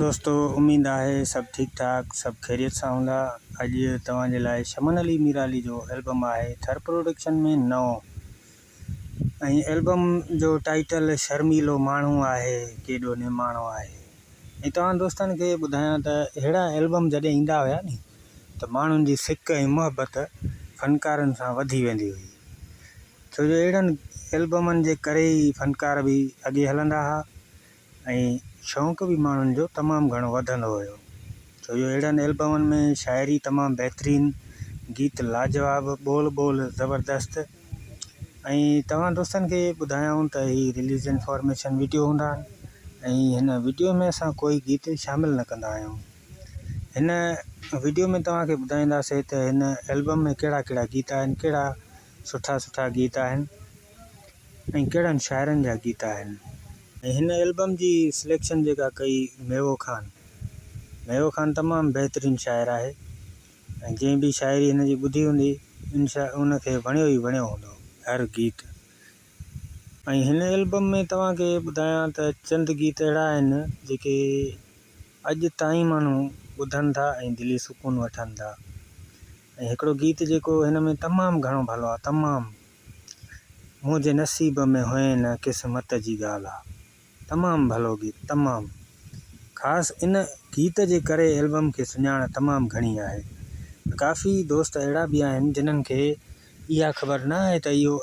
दोस्तों उम्मीद है सब ठीक ठाक सब खैरियत से हूंदा। अॼु तव्हांजे लाइ शमन अली मीराली जो एल्बम है थर प्रोडक्शन में नओ ऐं एल्बम जो टाइटल शर्मीलो माण्हू है केॾो निमाणो है। ऐं तव्हां दोस्तनि खे ॿुधायां त अहिड़ा एल्बम जॾहिं ईंदा हुया नी त माण्हुनि जी सिक ऐं मुहबत फ़नकारनि सां वधी वेंदी हुई, छो जो अहिड़नि एल्बमनि जे करे ई फ़नकार बि अॻे हलंदा हुआ ऐं शौक़ भी माण्हुनि जो तमामु घणो वधंदो हुयो, छो जो अहिड़नि एल्बमनि में शाइरी तमामु बहितरीनु, गीत लाजवाब, बोल बोल ज़बरदस्त। ऐं तव्हां दोस्तनि खे ॿुधायूं त ही रिलीज़ इंफॉर्मेशन वीडियो हूंदा आहिनि ऐं हिन वीडियो में असां कोई गीत शामिल न कंदा आहियूं। हिन वीडियो में तव्हांखे ॿुधाईंदासीं त हिन एल्बम में कहिड़ा कहिड़ा गीत आहिनि, कहिड़ा सुठा सुठा गीत आहिनि ऐं कहिड़नि शाइरनि जा गीत आहिनि। हिन एल्बम जी सिलेक्शन जेका कई मेवो खान तमामु बहितरीनु शाइर है ऐं जंहिं भी शाइरी हिन जी ॿुधी हूंदी उनखे वणियो ई वणियो हूंदो हर गीत। ऐं हिन एल्बम में तव्हांखे ॿुधायां त चंद गीत अहिड़ा आहिनि जेके अॼु ताईं माण्हू ॿुधनि था ऐं दिली सुकून वठनि था। ऐं हिकिड़ो गीत जेको हिन में तमामु घणो भलो आहे, तमामु मुंहिंजे नसीब में हुए न क़िस्मत जी ॻाल्हि आहे, तमामु भलो गीत, तमामु ख़ासि इन गीत जे करे एल्बम खे सुञाण तमामु घणी आहे। काफ़ी दोस्त अहिड़ा बि आहिनि जिन्हनि खे इहा ख़बर न आहे त इहो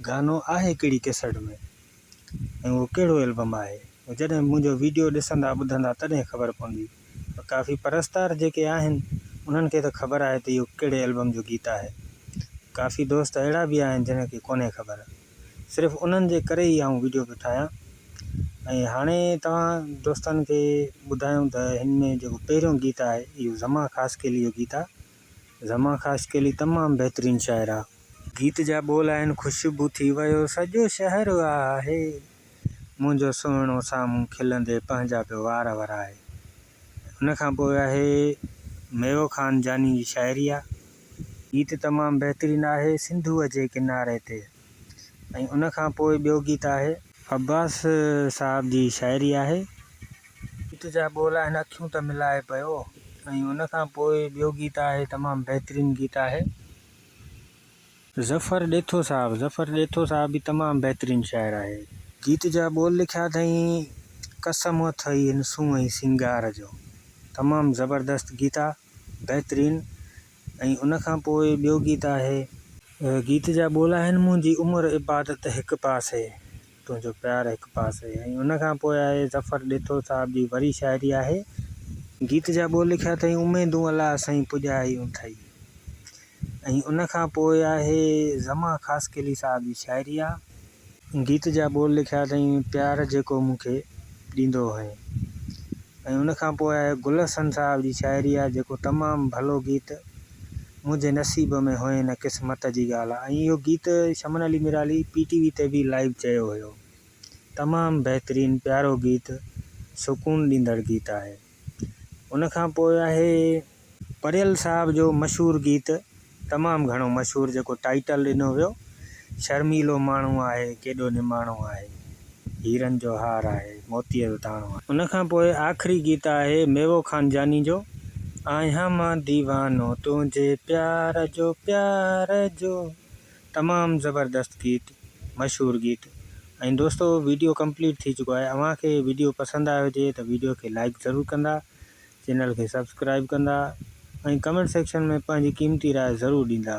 गानो आहे कहिड़ी कैसेट में ऐं उहो कहिड़ो एल्बम आहे। जॾहिं मुंहिंजो वीडियो ॾिसंदा ॿुधंदा तॾहिं ख़बर पवंदी। काफ़ी परस्तार जेके आहिनि उन्हनि खे त ख़बर आहे त इहो कहिड़े एल्बम जो गीत आहे। काफ़ी दोस्त अहिड़ा बि आहिनि जिनखे कोन्हे ख़बर, सिर्फ़ु उन्हनि जे करे ई आउं वीडियो पियो ठाहियां। ऐं हाणे तव्हां दोस्तनि खे ॿुधायूं त हिन में जेको पहिरियों गीत आहे इहो ज़मा ख़ासकेली जो गीत आहे। ज़मा ख़ासकेली तमामु बहितरीनु शाइर आहे। गीत जा बोल आहिनि ख़ुशबू थी वियो सॼो शहर आहे, मुंहिंजो सुहिणो साम्हूं खिलंदे पंहिंजा पियो वार वराए। उन खां पोइ आहे मेवो खान जानी जी शाइरी आहे, गीत तमामु बहितरीनु आहे सिंधूअ जे किनारे ते। ऐं उन खां पोइ ॿियो गीत आहे अब्बास साहब जी शाइरी आहे, गीत जा बोल आहिनि अखियूं त मिलाए पियो। ऐं उन खां पोइ ॿियो गीत आहे तमामु बहितरीनु गीत आहे ज़फ़र ॾेथो साहब भी तमामु बहितरीनु शाइर आहे। गीत जा बोल लिखिया अथई कसम अथई हिन सूंहं सिंगार जो, तमामु ज़बरदस्त गीत आहे, बहितरीनु। ऐं उन खां पोइ ॿियो गीत आहे गीत जा बोल आहिनि मुंहिंजी उमिरि इबादत हिकु पासे तुंहिंजो प्यार हिकु पासे। ऐं उन खां पोइ आहे ज़फ़र ॾेथो साहब जी वरी शाइरी आहे, गीत जा बोल लिखिया अथई उमेदूं अलाह साईं पुॼायूं अथई। ऐं उन खां पोइ आहे ज़मा ख़ासकेली साहब जी शाइरी आहे, गीत जा बोल लिखिया अथई प्यार जेको मूंखे ॾींदो है। ऐं उन खां पोइ आहे गुलशन साहब जी शाइरी आहे जेको तमामु भलो गीत मुंहिंजे नसीब में हुए न क़िस्मत जी ॻाल्हि आहे। ऐं इहो गीत शमन अली मीराली PTV ते बि लाइव चयो हुयो, तमामु बहितरीनु प्यारो गीत, सुकून ॾींदड़ गीत आहे। उन खां पोइ आहे परियल साहब जो मशहूरु गीत, तमामु घणो मशहूरु, जेको टाइटल ॾिनो वियो शर्मीलो माण्हू आहे केॾो निमाणो आहे, हीरनि जो हार आहे मोतीअ जो दाणो आहे। उन खां पोइ आख़िरी गीत आहे मेवो खान जानी जो आहियां मां दीवानो तुंहिंजे प्यार जो, तमामु ज़बरदस्त गीत, मशहूरु गीत। ऐं दोस्तों वीडियो कंप्लीट थी चुको आहे। अव्हांखे वीडियो पसंदि आयो हुजे त वीडियो खे लाइक ज़रूरु कंदा, चैनल खे सब्सक्राइब कंदा ऐं कमेंट सेक्शन में पंहिंजी क़ीमती राय ज़रूरु ॾींदा।